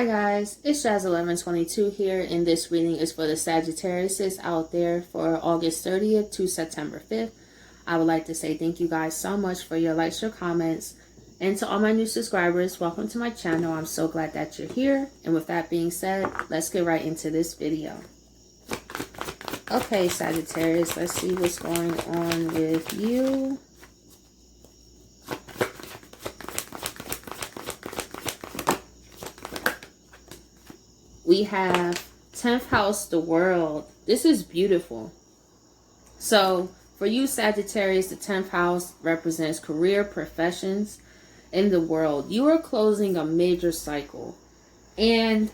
guys, it's Shaz1122 here, and this reading is for the Sagittarius out there for August 30th to September 5th. I would like to say thank you guys so much for your likes, your comments, and to all my new subscribers, welcome to my channel. I'm so glad that you're here, and with that being said, let's get right into this video. Okay, Sagittarius, let's see what's going on with you. We have 10th house, the world. This is beautiful. So for you, Sagittarius, the 10th house represents career, professions, in the world. You are closing a major cycle. And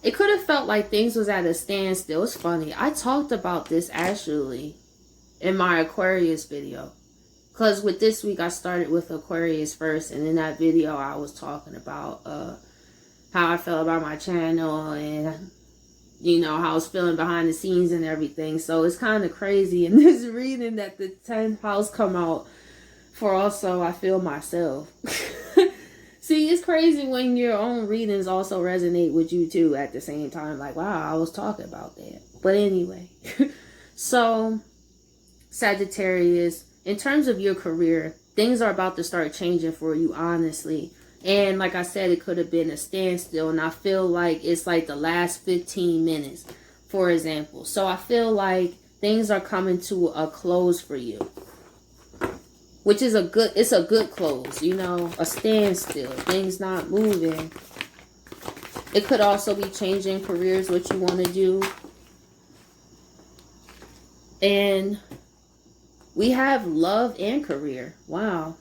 it could have felt like things was at a standstill. It's funny. I talked about this actually in my Aquarius video. Because with this week, I started with Aquarius first. And in that video, I was talking about how I felt about my channel and, you know, how I was feeling behind the scenes and everything. So it's kind of crazy in this reading that the 10th house come out for also I feel myself. See, it's crazy when your own readings also resonate with you too at the same time. Like, wow, I was talking about that. But anyway, so Sagittarius, in terms of your career, things are about to start changing for you, honestly. And like I said, it could have been a standstill. And I feel like it's like the last 15 minutes, for example. So I feel like things are coming to a close for you. Which is it's a good close, you know, a standstill. Things not moving. It could also be changing careers, what you want to do. And we have love and career. Wow.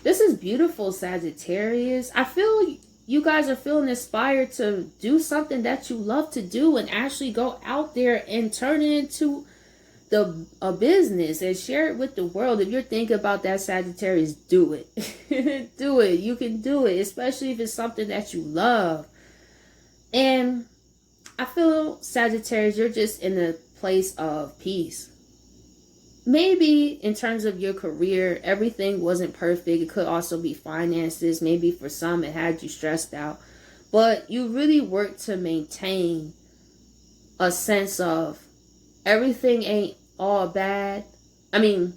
This is beautiful, Sagittarius. I feel you guys are feeling inspired to do something that you love to do and actually go out there and turn it into a business and share it with the world. If you're thinking about that, Sagittarius, do it. Do it. You can do it, especially if it's something that you love. And I feel, Sagittarius, you're just in a place of peace. Maybe in terms of your career, everything wasn't perfect. It could also be finances. Maybe for some, it had you stressed out. But you really worked to maintain a sense of everything ain't all bad. I mean,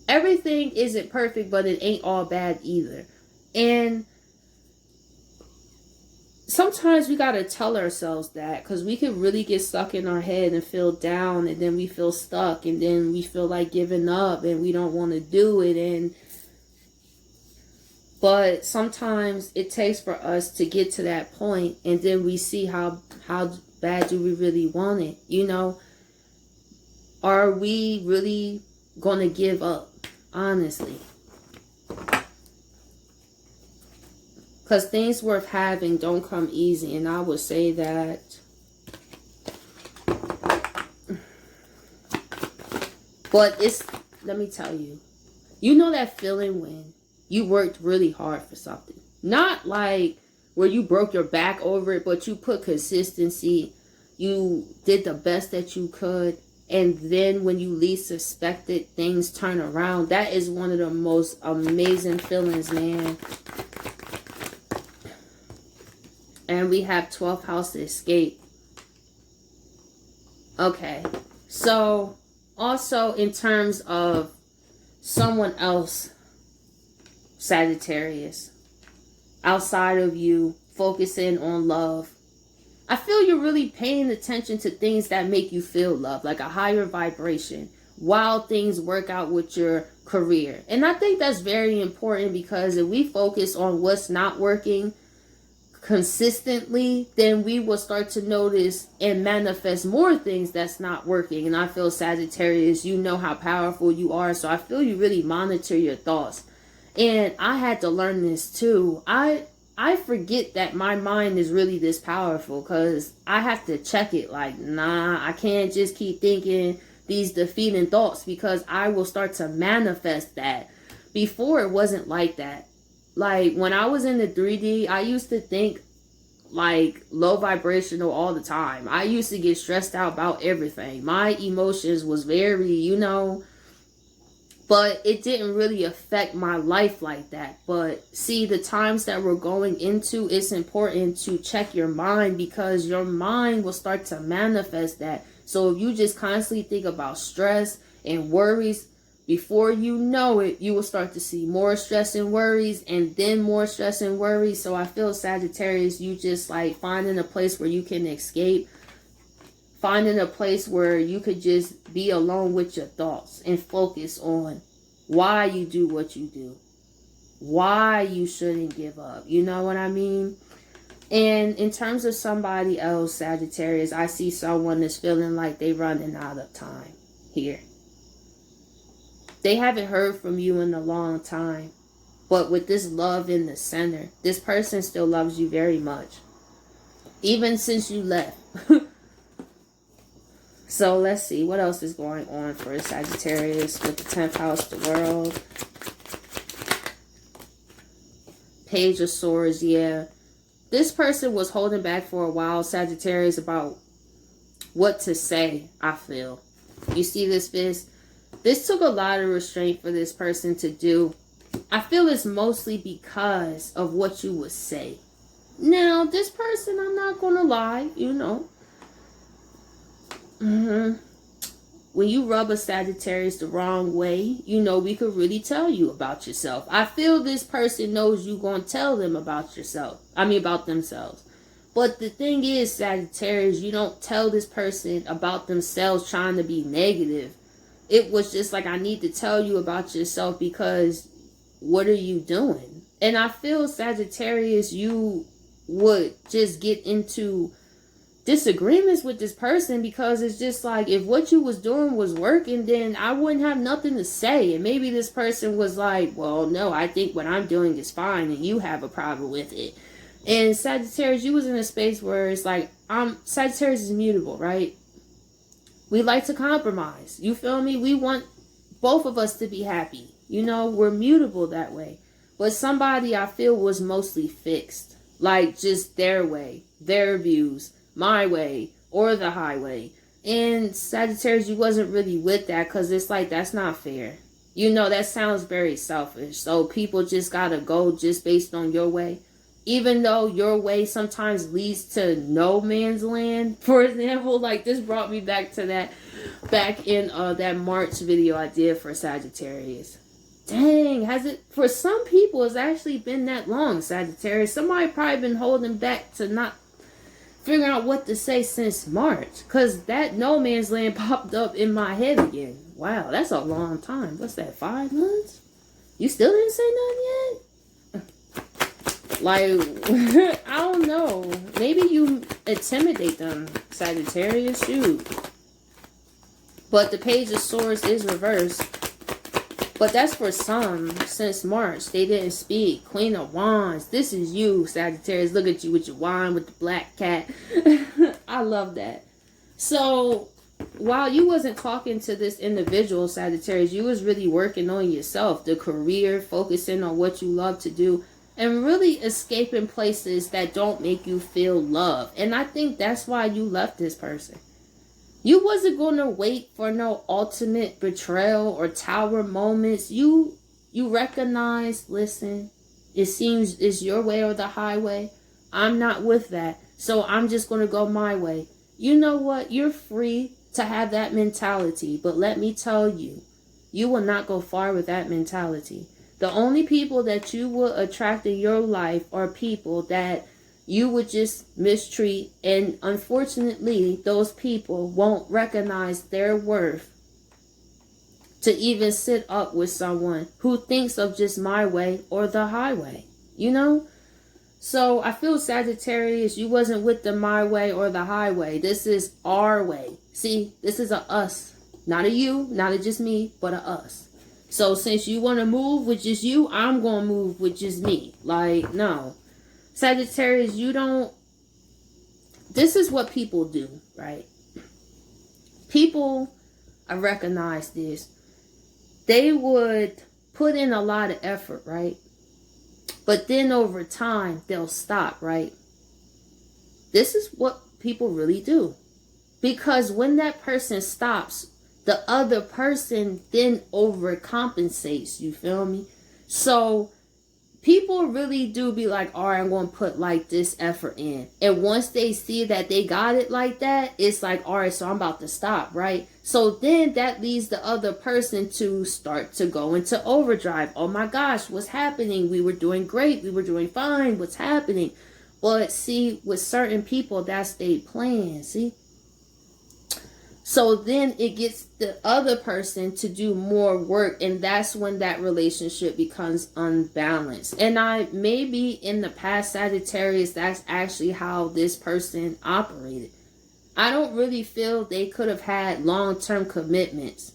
everything isn't perfect, but it ain't all bad either. And sometimes we got to tell ourselves that, because we can really get stuck in our head and feel down, and then we feel stuck, and then we feel like giving up and we don't want to do it. But sometimes it takes for us to get to that point, and then we see how bad do we really want it, you know? Are we really going to give up, honestly? Because things worth having don't come easy. And I would say that but let me tell you, you know that feeling when you worked really hard for something. Not like where you broke your back over it, but you put consistency. You did the best that you could. And then when you least suspected, things turn around. That is one of the most amazing feelings, man. And we have 12th house escape. Okay. So, also in terms of someone else, Sagittarius, outside of you, focusing on love. I feel you're really paying attention to things that make you feel love, like a higher vibration, while things work out with your career. And I think that's very important, because if we focus on what's not working consistently, then we will start to notice and manifest more things that's not working. And I feel, Sagittarius, you know how powerful you are, so I feel you really monitor your thoughts. And I had to learn this too. I forget that my mind is really this powerful, because I have to check it. Like, nah, I can't just keep thinking these defeating thoughts, because I will start to manifest that. Before, it wasn't like that. Like, when I was in the 3D, I used to think like low vibrational all the time. I used to get stressed out about everything. My emotions was very, you know, But it didn't really affect my life like that. But see, the times that we're going into, it's important to check your mind, because your mind will start to manifest that. So if you just constantly think about stress and worries, before you know it, you will start to see more stress and worries, and then more stress and worries. So I feel, Sagittarius, you just like finding a place where you can escape, finding a place where you could just be alone with your thoughts and focus on why you do what you do, why you shouldn't give up. You know what I mean? And in terms of somebody else, Sagittarius, I see someone that's feeling like they running out of time here. They haven't heard from you in a long time. But with this love in the center, this person still loves you very much, even since you left. So let's see what else is going on for Sagittarius with the 10th house, the world. Page of Swords, yeah. This person was holding back for a while, Sagittarius, about what to say, I feel. You see this fist? This took a lot of restraint for this person to do. I feel it's mostly because of what you would say. Now, this person, I'm not going to lie, you know. When you rub a Sagittarius the wrong way, you know, we could really tell you about yourself. I feel this person knows you going to tell them about yourself. I mean, about themselves. But the thing is, Sagittarius, you don't tell this person about themselves trying to be negative. It was just like, I need to tell you about yourself because what are you doing? And I feel, Sagittarius, you would just get into disagreements with this person because it's just like, if what you was doing was working, then I wouldn't have nothing to say. And maybe this person was like, well, no, I think what I'm doing is fine and you have a problem with it. And Sagittarius, you was in a space where it's like, Sagittarius is mutable, right? We like to compromise. You feel me? We want both of us to be happy. You know, we're mutable that way. But somebody, I feel, was mostly fixed. Like just their way, their views, my way, or the highway. And Sagittarius, you wasn't really with that because it's like, that's not fair. You know, that sounds very selfish. So people just gotta go just based on your way. Even though your way sometimes leads to no man's land. For example, like this brought me back to that, back in that March video I did for Sagittarius. Dang, has it, for some people, it's actually been that long, Sagittarius. Somebody probably been holding back to not figure out what to say since March. Because that no man's land popped up in my head again. Wow, that's a long time. What's that, 5 months? You still didn't say nothing yet? Like, I don't know. Maybe you intimidate them, Sagittarius. Shoot. But the Page of Swords is reversed. But that's for some. Since March, they didn't speak. Queen of Wands. This is you, Sagittarius. Look at you with your wine, with the black cat. I love that. So, while you wasn't talking to this individual, Sagittarius, you was really working on yourself. The career, focusing on what you love to do. And really escaping places that don't make you feel love. And I think that's why you left this person. You wasn't going to wait for no ultimate betrayal or tower moments. You recognize, listen, it seems it's your way or the highway. I'm not with that. So I'm just going to go my way. You know what? You're free to have that mentality. But let me tell you, you will not go far with that mentality. The only people that you will attract in your life are people that you would just mistreat, and unfortunately, those people won't recognize their worth to even sit up with someone who thinks of just my way or the highway, you know? So I feel, Sagittarius, you wasn't with the my way or the highway. This is our way. See, this is a us, not a you, not a just me, but a us. So since you want to move with just you, I'm going to move with just me. Like, no. Sagittarius, you don't, this is what people do, right? People, I recognize this, they would put in a lot of effort, right? But then over time, they'll stop, right? This is what people really do. Because when that person stops, the other person then overcompensates. You feel me? So people really do be like, all right, I'm going to put like this effort in. And once they see that they got it like that, it's like, all right, so I'm about to stop, right? So then that leads the other person to start to go into overdrive. Oh my gosh, what's happening? We were doing great. We were doing fine. What's happening? But see, with certain people, that's their plan, see? So then it gets the other person to do more work, and that's when that relationship becomes unbalanced. And maybe in the past, Sagittarius, that's actually how this person operated. I don't really feel they could have had long-term commitments,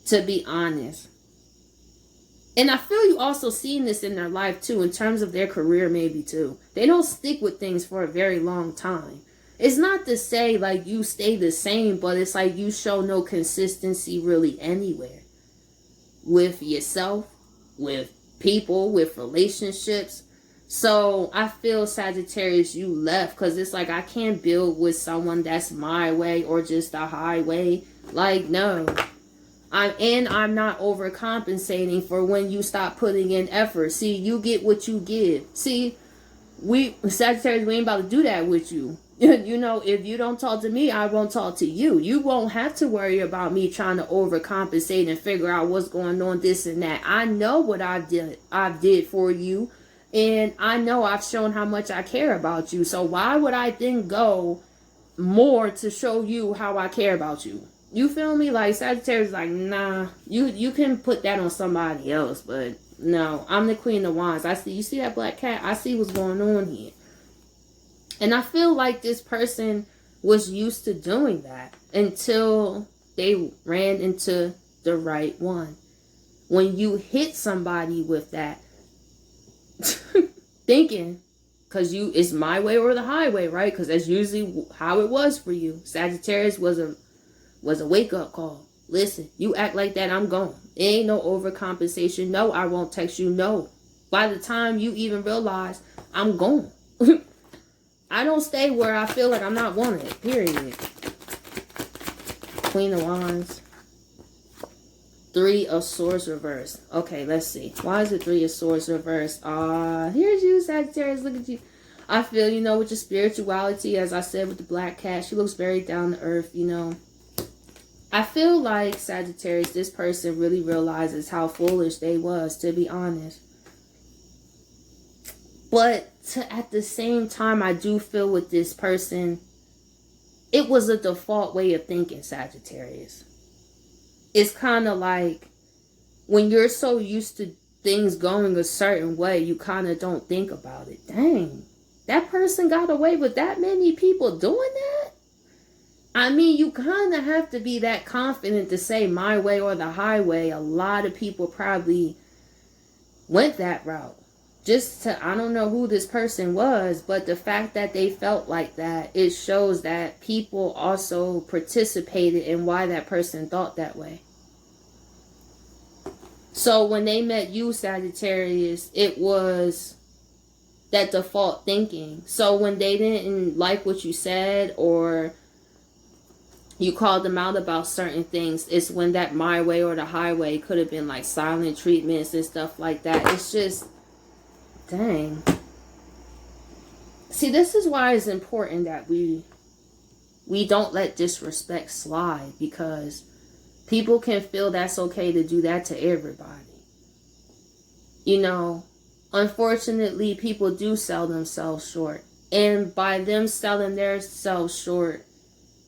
to be honest. And I feel you also seen this in their life too, in terms of their career maybe too. They don't stick with things for a very long time. It's not to say like you stay the same, but it's like you show no consistency really anywhere. With yourself, with people, with relationships. So I feel, Sagittarius, you left because it's like I can't build with someone that's my way or just the highway. Like, no. I'm not overcompensating for when you stop putting in effort. See, you get what you give. See, Sagittarius, we ain't about to do that with you. You know, if you don't talk to me, I won't talk to you. You won't have to worry about me trying to overcompensate and figure out what's going on, this and that. I know what I did for you, and I know I've shown how much I care about you. So why would I then go more to show you how I care about you? You feel me? Like, Sagittarius is like, nah, you can put that on somebody else, but no, I'm the Queen of Wands. You see that black cat? I see what's going on here. And I feel like this person was used to doing that until they ran into the right one. When you hit somebody with that, thinking, because it's my way or the highway, right? Because that's usually how it was for you. Sagittarius was a wake-up call. Listen, you act like that, I'm gone. It ain't no overcompensation. No, I won't text you. No. By the time you even realize, I'm gone. I don't stay where I feel like I'm not wanted. Period. Queen of Wands. 3 of Swords reversed. Okay, let's see. Why is it 3 of Swords reversed? Here's you, Sagittarius. Look at you. I feel, you know, with your spirituality, as I said with the black cat, she looks very down to earth, you know. I feel like, Sagittarius, this person really realizes how foolish they was, to be honest. But at the same time, I do feel with this person, it was a default way of thinking, Sagittarius. It's kind of like when you're so used to things going a certain way, you kind of don't think about it. Dang, that person got away with that many people doing that? I mean, you kind of have to be that confident to say my way or the highway. A lot of people probably went that route. I don't know who this person was, but the fact that they felt like that, it shows that people also participated in why that person thought that way. So when they met you, Sagittarius, it was that default thinking. So when they didn't like what you said or you called them out about certain things, it's when that my way or the highway could have been like silent treatments and stuff like that. It's just, dang. See, this is why it's important that we don't let disrespect slide, because people can feel that's okay to do that to everybody. You know, unfortunately, people do sell themselves short. And by them selling themselves short,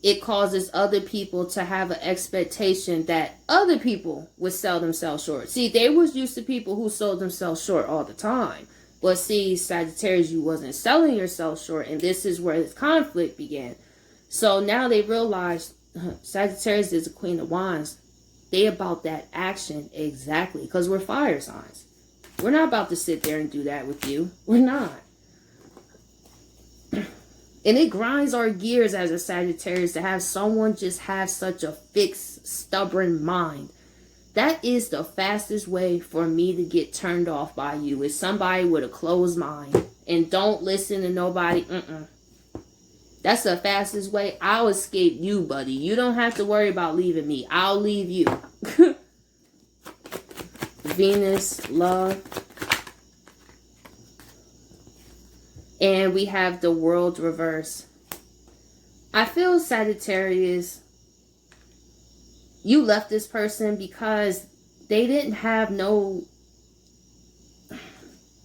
it causes other people to have an expectation that other people would sell themselves short. See, they was used to people who sold themselves short all the time. But see, Sagittarius, you wasn't selling yourself short, and this is where this conflict began. So now they realize Sagittarius is a Queen of Wands. They about that action exactly, because we're fire signs. We're not about to sit there and do that with you. We're not. And it grinds our gears as a Sagittarius to have someone just have such a fixed, stubborn mind. That is the fastest way for me to get turned off by you, is somebody with a closed mind and don't listen to nobody. That's the fastest way. I'll escape you, buddy. You don't have to worry about leaving me. I'll leave you. Venus, love. And we have the world reverse. I feel, Sagittarius, you left this person because they didn't have no...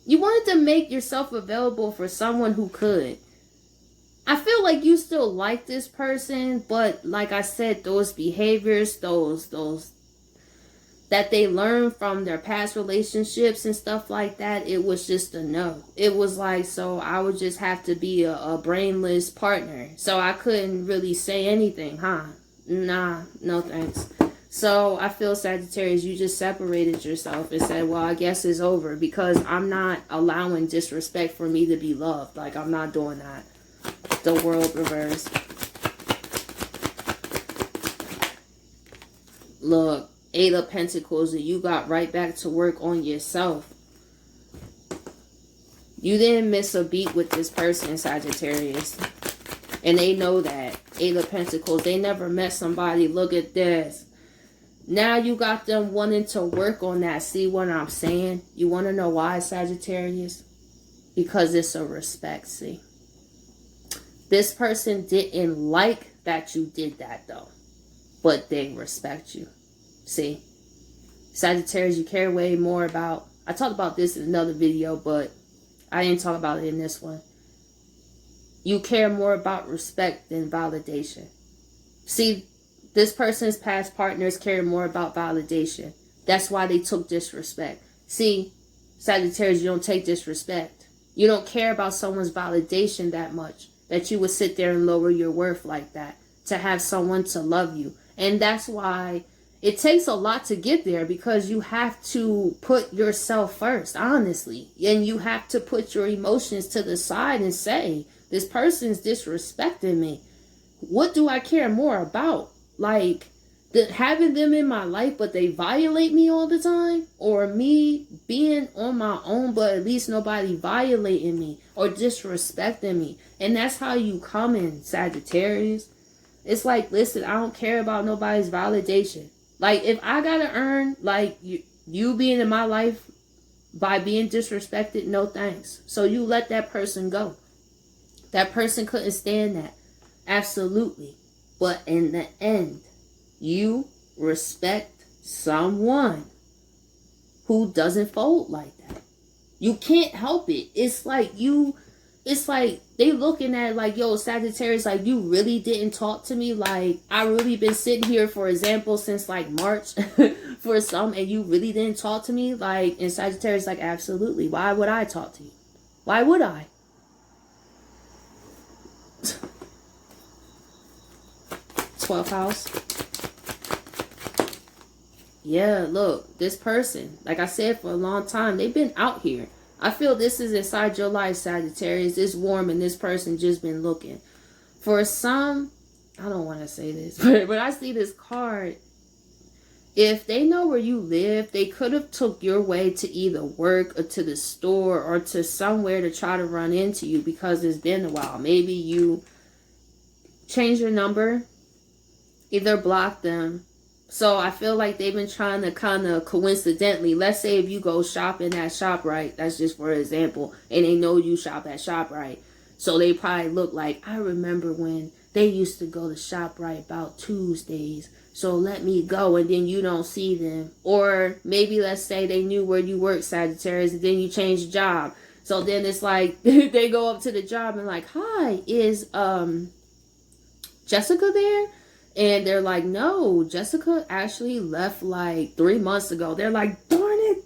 You wanted to make yourself available for someone who could. I feel like you still like this person, but like I said, those behaviors, those that they learned from their past relationships and stuff like that, it was just a no. It was like, so I would just have to be a brainless partner. So I couldn't really say anything, huh? Nah, no thanks. So I feel, Sagittarius, you just separated yourself and said, well, I guess it's over because I'm not allowing disrespect for me to be loved. Like, I'm not doing that. The world reverse. Look, 8 of Pentacles, and you got right back to work on yourself. You didn't miss a beat with this person, Sagittarius. And they know that. 8 of Pentacles, they never met somebody. Look at this. Now you got them wanting to work on that. See what I'm saying? You want to know why, Sagittarius? Because it's a respect, see? This person didn't like that you did that, though. But they respect you. See? Sagittarius, you care way more about... I talked about this in another video, but I didn't talk about it in this one. You care more about respect than validation. See, this person's past partners care more about validation. That's why they took disrespect. See, Sagittarius, you don't take disrespect. You don't care about someone's validation that much, that you would sit there and lower your worth like that to have someone to love you. And that's why it takes a lot to get there, because you have to put yourself first, honestly. And you have to put your emotions to the side and say, this person's disrespecting me. What do I care more about? Like, having them in my life, but they violate me all the time? Or me being on my own, but at least nobody violating me or disrespecting me? And that's how you come in, Sagittarius. It's like, listen, I don't care about nobody's validation. Like, if I gotta earn, like, you being in my life by being disrespected, no thanks. So you let that person go. That person couldn't stand that. Absolutely. But in the end, you respect someone who doesn't fold like that. You can't help it. It's like they looking at it like, yo, Sagittarius, like, you really didn't talk to me. Like, I really been sitting here, for example, since like March for some, and you really didn't talk to me. Like, and Sagittarius, like, absolutely. Why would I talk to you? Why would I? 12th house. Yeah, look, this person, like I said, for a long time, they've been out here. I feel this is inside your life, Sagittarius. It's warm, and this person just been looking. For some, I don't want to say this, but when I see this card, if they know where you live, they could have took your way to either work or to the store or to somewhere to try to run into you, because it's been a while. Maybe you change your number, either block them. So I feel like they've been trying to kind of coincidentally, let's say if you go shopping at ShopRite, that's just for example, and they know you shop at ShopRite. So they probably look like, I remember when they used to go to ShopRite about Tuesdays, so let me go, and then you don't see them. Or maybe let's say they knew where you work, Sagittarius, and then you change the job. So then it's like, they go up to the job and like, hi, is Jessica there? And they're like, no, Jessica actually left like 3 months ago. They're like, darn it.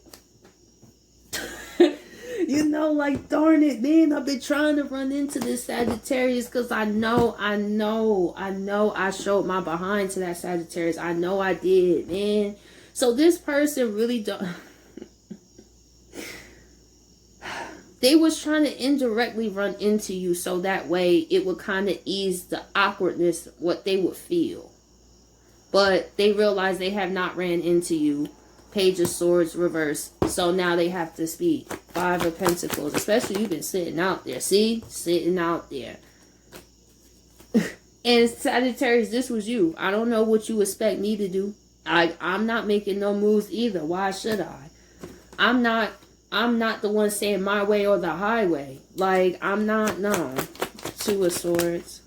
You know, like, darn it, man. I've been trying to run into this Sagittarius because I know I showed my behind to that Sagittarius. I know I did, man. So this person really don't... They was trying to indirectly run into you so that way it would kind of ease the awkwardness, what they would feel. But they realize they have not ran into you. Page of Swords reverse. So now they have to speak. 5 of Pentacles. Especially you've been sitting out there. See? Sitting out there. And Sagittarius, this was you. I don't know what you expect me to do. I'm not making no moves either. Why should I? I'm not the one saying my way or the highway. Like, I'm not, no. Two of Swords.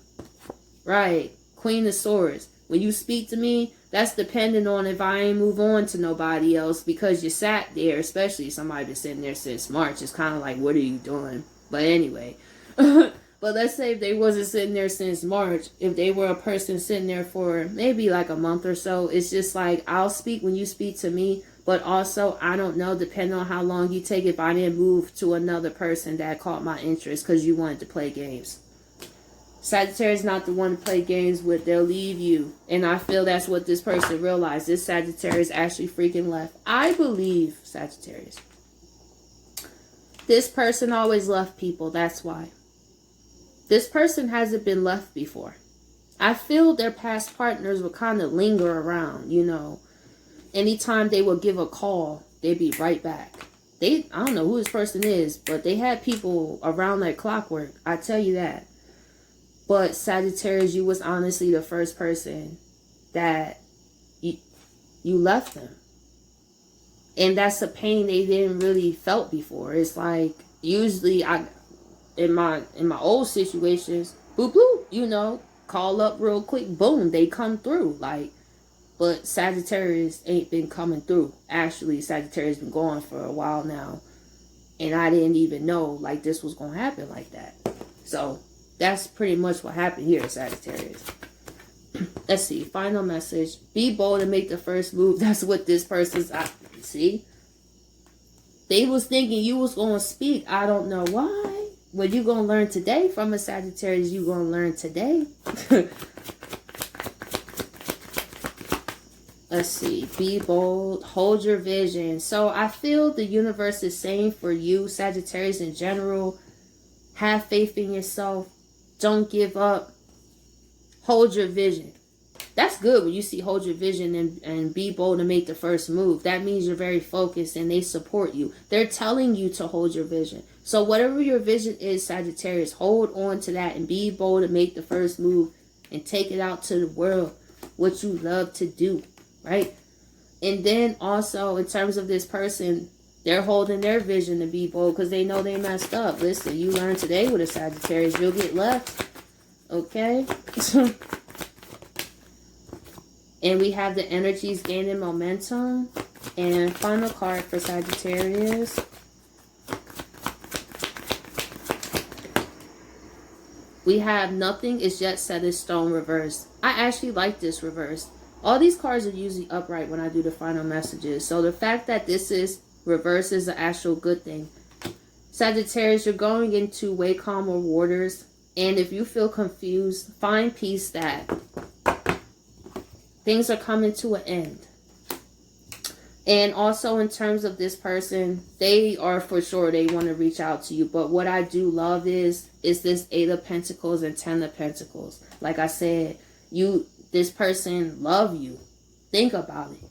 Right. Queen of Swords. When you speak to me, that's dependent on if I ain't move on to nobody else, because you sat there, especially somebody that's sitting there since March. It's kind of like, what are you doing? But anyway. But let's say if they wasn't sitting there since March, if they were a person sitting there for maybe like a month or so, it's just like, I'll speak when you speak to me, but also, I don't know, depending on how long you take, if I didn't move to another person that caught my interest because you wanted to play games. Sagittarius is not the one to play games with. They'll leave you. And I feel that's what this person realized. This Sagittarius actually freaking left. I believe, Sagittarius, this person always left people. That's why. This person hasn't been left before. I feel their past partners would kind of linger around, you know. Anytime they would give a call, they'd be right back. I don't know who this person is, but they had people around like clockwork. I tell you that. But Sagittarius, you was honestly the first person that you left them. And that's a pain they didn't really felt before. It's like, usually in my old situations, boop boop, you know, call up real quick, boom, they come through. Like, but Sagittarius ain't been coming through. Actually, Sagittarius been going for a while now. And I didn't even know like this was gonna happen like that. So that's pretty much what happened here, Sagittarius. Let's see. Final message. Be bold and make the first move. That's what this person's... See? They was thinking you was going to speak. I don't know why. What you going to learn today from a Sagittarius, you going to learn today. Let's see. Be bold. Hold your vision. So I feel the universe is saying for you, Sagittarius in general, have faith in yourself. Don't give up. Hold your vision. That's good when you see hold your vision and be bold and make the first move. That means you're very focused and they support you. They're telling you to hold your vision. So whatever your vision is, Sagittarius, hold on to that and be bold and make the first move and take it out to the world. What you love to do, right? And then also in terms of this person, they're holding their vision to be bold because they know they messed up. Listen, you learn today with a Sagittarius, you'll get left. Okay? And we have the energies gaining momentum. And final card for Sagittarius. We have nothing is yet set in stone reversed. I actually like this reversed. All these cards are usually upright when I do the final messages. So the fact that this is reverse is an actual good thing. Sagittarius, you're going into way calmer waters. And if you feel confused, find peace that things are coming to an end. And also in terms of this person, they are for sure, they want to reach out to you. But what I do love is this 8 of Pentacles and 10 of Pentacles. Like I said, this person love you. Think about it.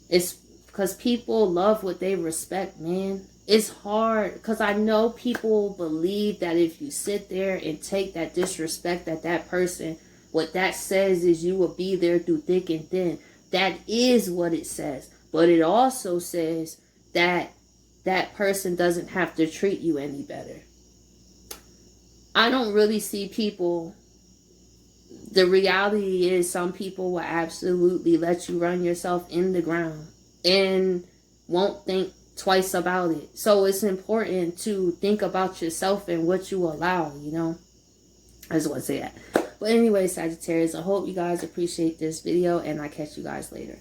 It's because people love what they respect, man. It's hard because I know people believe that if you sit there and take that disrespect that person, what that says is you will be there through thick and thin. That is what it says. But it also says that that person doesn't have to treat you any better. I don't really see people... The reality is some people will absolutely let you run yourself in the ground and won't think twice about it. So it's important to think about yourself and what you allow, you know. I just want to say that. But anyway, Sagittarius, I hope you guys appreciate this video and I'll catch you guys later.